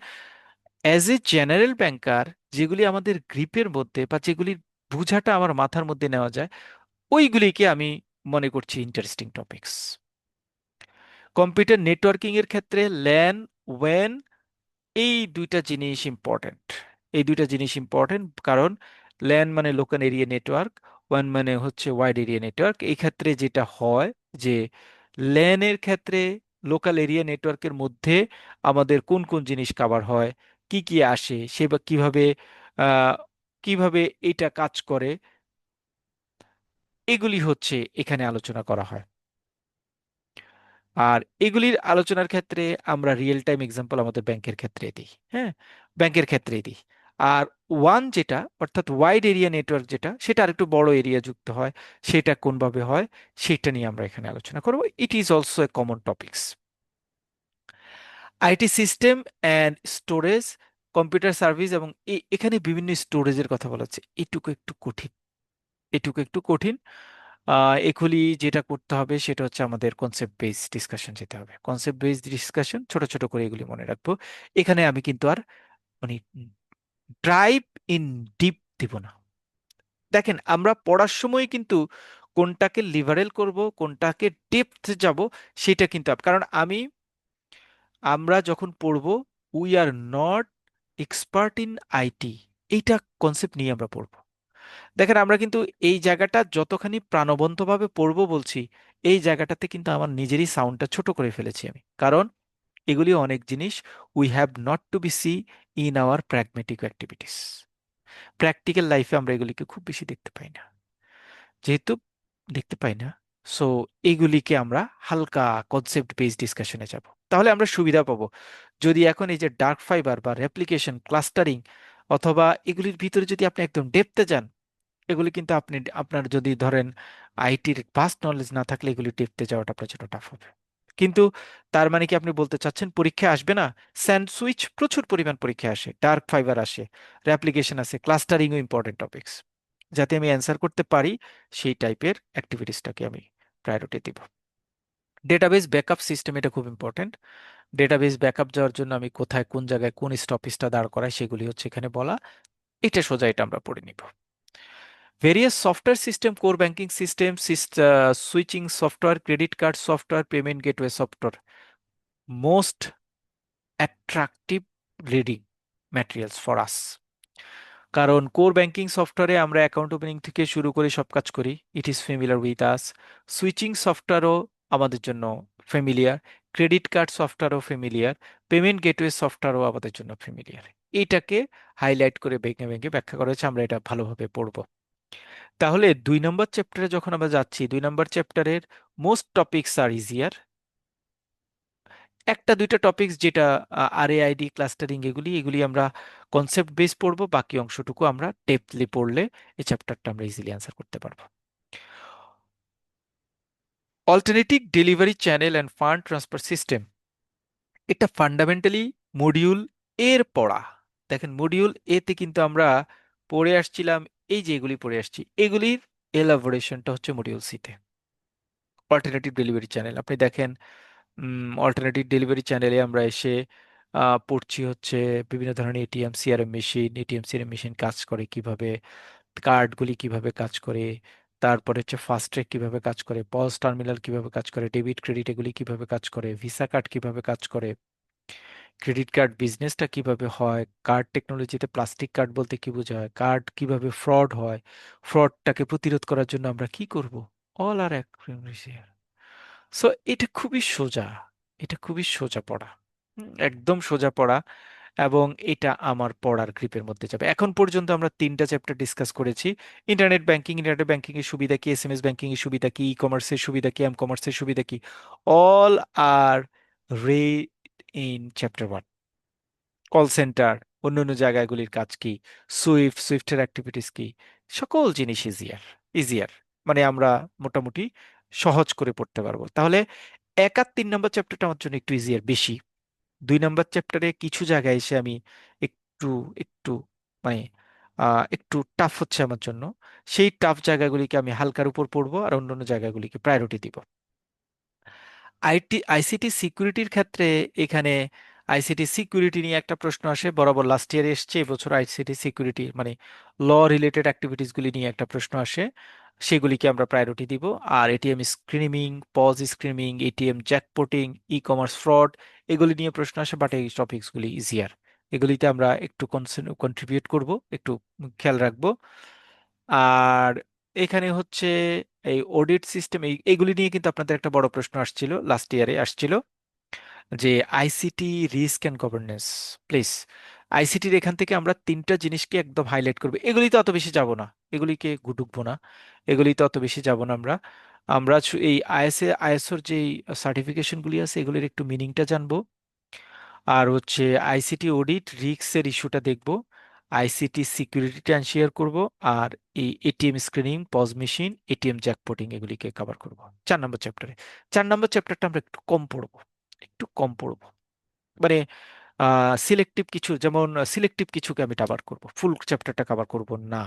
অ্যাজ এ জেনারেল ব্যাংকার যেগুলি আমাদের গ্রিপের মধ্যে বা যেগুলির বুঝাটা আমার মাথার মধ্যে নেওয়া যায়, ওইগুলিকে আমি মনে করছি ইন্টারেস্টিং টপিকস। কম্পিউটার নেটওয়ার্কিং এর ক্ষেত্রে ল্যান, ওয়্যান, এই দুইটা জিনিস ইম্পর্ট্যান্ট। এই দুইটা জিনিস ইম্পর্ট্যান্ট কারণ ল্যান মানে লোকাল এরিয়া নেটওয়ার্ক, ওয়ান মানে হচ্ছে ওয়াইড এরিয়া নেটওয়ার্ক। এই ক্ষেত্রে যেটা হয় যে ল্যানের ক্ষেত্রে লোকাল এরিয়া নেটওয়ার্কের মধ্যে আমাদের কোন কোন জিনিস কভার হয়, কি কি আসে, সে বা কিভাবে আহ, কিভাবে এটা কাজ করে, এগুলি হচ্ছে এখানে আলোচনা করা হয়। আর এগুলির আলোচনার ক্ষেত্রে আমরা রিয়েল টাইম এক্সাম্পল আমাদের ব্যাংকের ক্ষেত্রে দিই। হ্যাঁ, ব্যাংকের ক্ষেত্রে দিই। আর ওয়ান যেটা অর্থাৎ ওয়াইড এরিয়া নেটওয়ার্ক যেটা, সেটা আরেকটু বড় এরিয়া যুক্ত হয়, সেটা কোনভাবে হয় সেটা নিয়ে আমরা এখানে আলোচনা করব। ইট is also a common topics. IT system and storage, computer service, এবং এখানে বিভিন্ন স্টোরেজের কথা বলা হচ্ছে। এটুকু একটু কঠিন, এটুকু একটু কঠিন। এগুলি যেটা করতে হবে সেটা হচ্ছে আমাদের কনসেপ্ট বেস ডিসকাশন যেতে হবে। কনসেপ্ট বেস ডিসকাশন ছোট ছোট করে এগুলি মনে রাখবো। এখানে আমি কিন্তু আর মানে ড্রাইভ ইন ডিপ দিব না। দেখেন আমরা পড়ার সময় কিন্তু কোনটাকে লিভারেল করব, কোনটাকে ডেপথ যাব, সেটা কিন্তু কারণ আমরা যখন পড়ব, we are not expert in IT, এইটা কনসেপ্ট নিয়ে আমরা পড়ব। দেখেন আমরা কিন্তু এই জায়গাটা যতখানি প্রাণবন্তভাবে পড়বো বলছি, এই জায়গাটাতে কিন্তু আমার নিজেরই সাউন্ডটা ছোট করে ফেলেছি আমি, কারণ এগুলি অনেক জিনিস we have not to be see in our pragmatic activities. Practical লাইফে আমরা এগুলিকে খুব বেশি দেখতে পাই না। যেহেতু দেখতে পাই না, সো এইগুলিকে আমরা হালকা কনসেপ্ট বেসড ডিসকাশনে যাব, তাহলে আমরা সুবিধা পাবো। যদি এখন এই যে ডার্ক ফাইবার বা রেপ্লিকেশন, ক্লাস্টারিং, অথবা এগুলির ভিতরে যদি আপনি একদম ডেপথে যান, এগুলি কিন্তু আপনার যদি ধরেন আইটির ভাস্ট নলেজ না থাকলে এগুলি টেপতে যাওয়াটা আপনার জন্য টাফ হবে। কিন্তু তার মানে কি আপনি বলতে চাচ্ছেন পরীক্ষায় আসবে না? স্যান্ড সুইচ প্রচুর পরিমাণ পরীক্ষায় আসে, ডার্ক ফাইবার আসে, রেপ্লিকেশন আছে, ক্লাস্টারিংও ইম্পর্টেন্ট টপিকস। যাতে আমি অ্যান্সার করতে পারি সেই টাইপের অ্যাক্টিভিটিসটাকে আমি প্রায়োরিটি দিব। ডেটাবেস ব্যাকআপ সিস্টেম, এটা খুব ইম্পর্টেন্ট। ডেটাবেস ব্যাকআপ যাওয়ার জন্য আমি কোথায়, কোন জায়গায়, কোন স্টপেজটা দাঁড় করাই, সেগুলি হচ্ছে এখানে বলা। এটা সোজা, এটা আমরা পড়ে নিব। Various software system, core banking system, switching software, credit card software, payment gateway software. Most attractive reading materials for us. কারণ কোর ব্যাংকিং সফটওয়্যারে আমরা অ্যাকাউন্ট ওপেনিং থেকে শুরু করে সব কাজ করি, it is familiar with us. Switching সফটওয়্যারও আমাদের জন্য ফেমিলিয়ার, ক্রেডিট কার্ড সফটওয়্যারও ফেমিলিয়ার, পেমেন্ট গেটওয়ে সফটওয়্যারও আমাদের জন্য ফেমিলিয়ার। এটাকে হাইলাইট করে ভেঙে ভেঙে ব্যাখ্যা করা হয়েছে, আমরা এটা ভালোভাবে পড়বো। তাহলে 2 নম্বর চ্যাপ্টারে যখন আমরা যাচ্ছি, 2 নম্বর চ্যাপ্টারের মোস্ট টপিকস আর ইজিয়ার। একটা দুইটা টপিকস যেটা আরএআইডি, ক্লাস্টারিং, এগুলি এগুলি আমরা কনসেপ্ট বেস পড়বো, বাকি অংশটুকু আমরা ডেপথলি পড়লে এই চ্যাপ্টারটা আমরা ইজিলি অ্যান্সার করতে পারবো। Alternative delivery channel and fund transfer system, এটা ফান্ডামেন্টালি মডিউল এর পড়া। দেখেন মডিউল এ তে কিন্তু আমরা পড়ে আসছিলাম, এই যে এগুলি পড়ে আসছি, এগুলির এলাবোরেশনটা হচ্ছে মডিউল সি তে। অল্টারনেটিভ ডেলিভারি চ্যানেল আপনি দেখেন, অল্টারনেটিভ ডেলিভারি চ্যানেলে আমরা এসে পড়ছি হচ্ছে বিভিন্ন ধরনের ATM CRM machine, ATM CRM machine কাজ করে কিভাবে, কার্ডগুলি কিভাবে কাজ করে, তারপরে হচ্ছে ফাস্ট্র্যাক কিভাবে কাজ করে, পজ টার্মিনাল কিভাবে কাজ করে, ডেবিট ক্রেডিট এগুলি কিভাবে কাজ করে, ভিসা কার্ড কিভাবে কাজ করে, ক্রেডিট কার্ড বিজনেসটা কিভাবে হয়, কার্ড টেকনোলজিতে প্লাস্টিক কার্ড বলতে কি বোঝা হয়, কার্ড কিভাবে ফ্রড হয়, ফ্রডটাকে প্রতিরোধ করার জন্য আমরা কি করব, অল আর সো এটা খুবই সোজা, এটা খুবই সোজা পড়া, একদম সোজা পড়া। এবং এটা আমার পড়ার গ্রিপের মধ্যে যাবে। এখন পর্যন্ত আমরা তিনটা চ্যাপ্টার ডিসকাস করেছি। ইন্টারনেট ব্যাংকিং এর সুবিধা কি, এসএমএস ব্যাংকিং এর সুবিধা কি, ই কমার্সের সুবিধা কি, এম কমার্সের সুবিধা কি, অল আর রে in chapter one. Call centre, অন্য অন্য জায়গাগুলির কাজ কি, সুইফটের অ্যাক্টিভিটিস কি, সকল জিনিস ইজিয়ার, ইজিয়ার, মানে আমরা মোটামুটি সহজ করে পড়তে পারবো। তাহলে 1 আর 3 নম্বর চ্যাপ্টারটা আমার জন্য একটু ইজিয়ার বেশি। 2 নম্বর চ্যাপ্টারে কিছু জায়গায় এসে আমি একটু একটু মানে একটু টাফ হচ্ছে আমার জন্য। সেই টাফ জায়গাগুলিকে আমি হালকার উপর পড়বো আর অন্যান্য জায়গাগুলিকে প্রায়োরিটি দিব। আইসিটি সিকিউরিটির ক্ষেত্রে এখানে আইসিটি সিকিউরিটি নিয়ে একটা প্রশ্ন আসে, বরাবর লাস্ট ইয়ারে এসছে, এবছর আইসিটি সিকিউরিটি মানে ল রিলেটেড অ্যাক্টিভিটিসগুলি নিয়ে একটা প্রশ্ন আসে, সেগুলিকে আমরা প্রায়োরিটি দিব। আর ATM skimming, POS skimming, ATM jackpotting, e commerce fraud, এগুলি নিয়ে প্রশ্ন আসে, বাট এই টপিকসগুলি ইজিয়ার, এগুলিতে আমরা একটু কন্ট্রিবিউট করব, একটু খেয়াল রাখবো। আর এখানে হচ্ছে এই অডিট সিস্টেম, এইগুলি নিয়ে কিন্তু আপনাদের একটা বড় প্রশ্ন আসছিল, লাস্ট ইয়ারে আসছিল, যে ICT risk and governance. Please, আইসিটির এখান থেকে আমরা তিনটা জিনিসকে একদম হাইলাইট করবো, এগুলিতে অত বেশি যাব না, এগুলিকে ঢুকবো না, এগুলিতে অত বেশি যাব না। আমরা আমরা এই আইএসওর যে সার্টিফিকেশনগুলি আছে এগুলির একটু মিনিংটা জানবো, আর হচ্ছে আইসিটি অডিট রিস্কের ইস্যুটা দেখব, আইসিটি সিকিউরিটিটা শেয়ার করব, আর এই ATM screening, POS machine, ATM jackpotting এগুলিকে কভার করব 4 নম্বর চ্যাপ্টারে। 4 নম্বর চ্যাপ্টারটা আমরা একটু কম পড়বো, একটু কম পড়বো, মানে সিলেক্টিভ কিছু, যেমন সিলেক্টিভ কিছুকে আমি কভার করব, ফুল চ্যাপ্টারটা কভার করব না।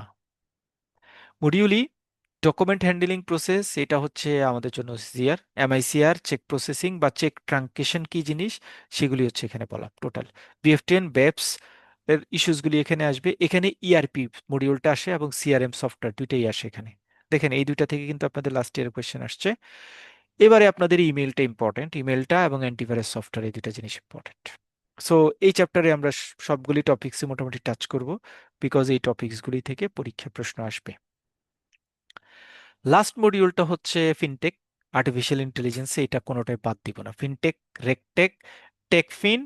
মডিউলি ডকুমেন্ট হ্যান্ডলিং প্রসেস, এটা হচ্ছে আমাদের জন্য সিআর, এমআইসিআর, চেক প্রসেসিং বা চেক ট্রাঙ্কেশন কি জিনিস, সেগুলি হচ্ছে এখানে বলা টোটাল। বিএফটিএন, বেপস এর ইস্যুসগুলি এখানে আসবে। এখানে ইআরপি মডিউলটা আসে এবং সিআরএম সফটওয়্যার দুইটাই আসে এখানে। দেখেন এই দুইটা থেকে কিন্তু আপনাদের লাস্ট ইয়ারের কোয়েশ্চেন আসছে। এবারে আপনাদের ইমেলটা ইম্পর্টেন্ট, ইমেলটা এবং অ্যান্টিভাইরাস সফটওয়্যার, এই দুইটা জিনিস ইম্পর্টেন্ট। সো এই চ্যাপ্টারে আমরা সবগুলি টপিকসে মোটামুটি টাচ করব, বিকজ এই টপিকসগুলি থেকে পরীক্ষা প্রশ্ন আসবে। লাস্ট মডিউলটা হচ্ছে ফিনটেক, আর্টিফিশিয়াল ইন্টেলিজেন্স, এটা কোনোটাই বাদ দিব না। ফিনটেক, রেকটেক, টেকফিন,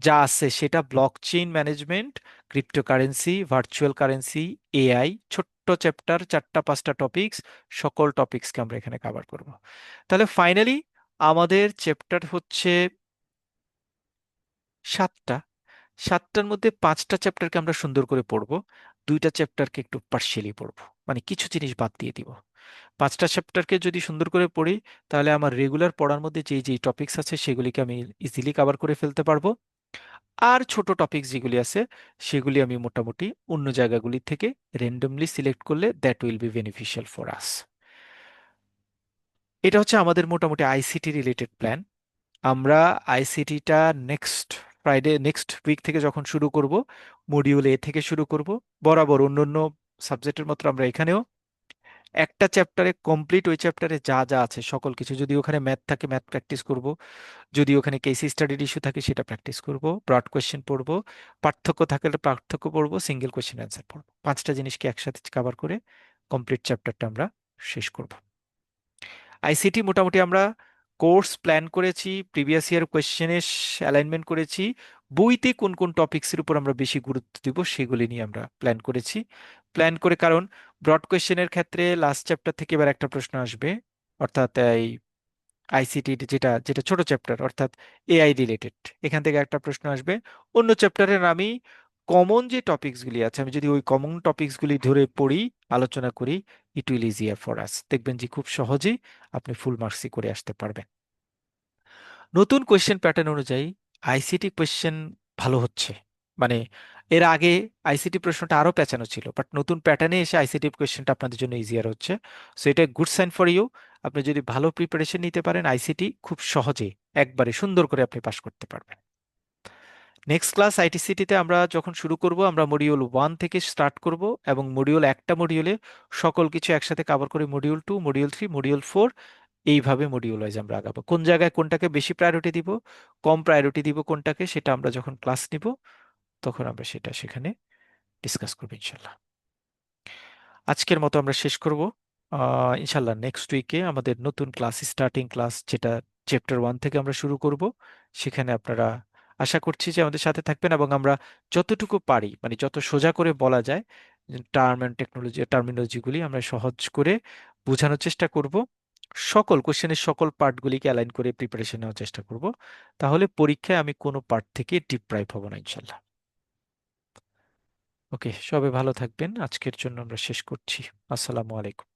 যা আছে সেটা, block chain management, cryptocurrency, virtual currency, AI, ছোট্ট চ্যাপ্টার, 4টা 5টা টপিকস, সকল টপিকসকে আমরা এখানে কভার করব। তাহলে ফাইনালি আমাদের চ্যাপ্টার হচ্ছে 7টা। 7টার মধ্যে 5টা চ্যাপ্টারকে আমরা সুন্দর করে পড়বো, 2টা চ্যাপ্টারকে একটু পার্শিয়ালি পড়বো, মানে কিছু জিনিস বাদ দিয়ে দিব। 5টা চ্যাপ্টারকে যদি সুন্দর করে পড়ি, তাহলে আমার রেগুলার পড়ার মধ্যে যেই যেই টপিকস আছে সেগুলিকে আমি ইজিলি কভার করে ফেলতে পারবো। আর ছোট টপিকস যেগুলি আছে সেগুলি আমি মোটামুটি অন্য জায়গাগুলি থেকে র্যান্ডমলি সিলেক্ট করলে that will be beneficial for us. এটা হচ্ছে আমাদের মোটামুটি আইসিটি রিলেটেড প্ল্যান। আমরা আইসিটিটা নেক্সট উইক থেকে যখন শুরু করব, মডিউল এ থেকে শুরু করব, বরাবর অন্য অন্য সাবজেক্টের মতো আমরা এখানেও একটা চ্যাপ্টারে কমপ্লিট, ওই চ্যাপ্টারে যা যা আছে সকল কিছু, যদি ওখানে ম্যাথ থাকে ম্যাথ প্র্যাকটিস করব, যদি ওখানে কেস স্টাডির ইস্যু থাকে সেটা প্র্যাকটিস করব, ব্রড কোয়েশ্চেন পড়বো, পার্থক্য থাকলে পার্থক্য পড়বো, সিঙ্গেল কোয়েশ্চেন অ্যান্সার পড়বো, 5টা জিনিসকে একসাথে কভার করে কমপ্লিট চ্যাপ্টারটা আমরা শেষ করব। আইসিটি মোটামুটি আমরা কোর্স প্ল্যান করেছি, প্রিভিয়াস ইয়ার কোয়েশ্চেনের অ্যালাইনমেন্ট করেছি, বইতে কোন কোন টপিকসের উপর আমরা বেশি গুরুত্ব দিব সেগুলি নিয়ে আমরা প্ল্যান করেছি। প্ল্যান করে, কারণ ব্রড কোয়েশ্চেনের ক্ষেত্রে লাস্ট চ্যাপ্টার থেকে এবার একটা প্রশ্ন আসবে, অর্থাৎ এই আইসিটি যেটা যেটা ছোট চ্যাপ্টার, অর্থাৎ এআই রিলেটেড, এখান থেকে একটা প্রশ্ন আসবে। অন্য চ্যাপ্টারের আমি কমন যে টপিকসগুলি আছে, আমি যদি ওই কমন টপিকসগুলি ধরে পড়ি, আলোচনা করি, it will easier for us, দেখবেন যে খুব সহজেই আপনি ফুল মার্কসই করে আসতে পারবেন। নতুন কোয়েশ্চেন প্যাটার্ন অনুযায়ী আইসিটি কোয়েশ্চেন ভালো হচ্ছে, মানে এর আগে আইসিটি প্রশ্নটা আরো পেঁচানো ছিল, বাট নতুন প্যাটার্নে এসে আইসিটি কোয়েশ্চেনটা আপনাদের জন্য ইজিয়ার হচ্ছে। সো এটা গুড সাইন ফর ইউ। আপনি যদি ভালো প্রিপারেশন নিতে পারেন, আইসিটি খুব সহজে একবারে সুন্দর করে আপনি পাশ করতে পারবেন। নেক্সট ক্লাস আইটিসিটিতে আমরা যখন শুরু করব, আমরা মডিউল 1 থেকে স্টার্ট করব, এবং একটা মডিউলে সকল কিছু একসাথে কভার করে মডিউল 2, মডিউল 3, মডিউল 4, এইভাবে মডিউল ওয়াইজ আমরা আগাবো। কোন জায়গায় কোনটাকে বেশি প্রায়োরিটি দিব, কম প্রায়োরিটি দিব কোনটাকে, সেটা আমরা যখন ক্লাস নিব তখন আমরা সেটা সেখানে ডিসকাস করবো ইনশাল্লাহ। আজকের মতো আমরা শেষ করব। ইনশাল্লাহ নেক্সট উইকে আমাদের নতুন ক্লাস, স্টার্টিং ক্লাস, যেটা চ্যাপ্টার 1 থেকে আমরা শুরু করব, সেখানে আপনারা আশা করছি যে আমাদের সাথে থাকবেন, এবং আমরা যতটুকু পারি, মানে যত সোজা করে বলা যায় টার্ম অ্যান্ড টার্মিনোলজিগুলি আমরা সহজ করে বোঝানোর চেষ্টা করব। সকল কোশ্চেনের সকল পার্টগুলিকে অ্যালাইন করে প্রিপারেশন নেওয়ার চেষ্টা করব। তাহলে পরীক্ষায় আমি কোনো পার্ট থেকে ডিপ্রাইভ হব না ইনশাল্লাহ। ওকে, সবাই ভালো থাকবেন। আজকের জন্য আমরা শেষ করছি। আসসালামু আলাইকুম।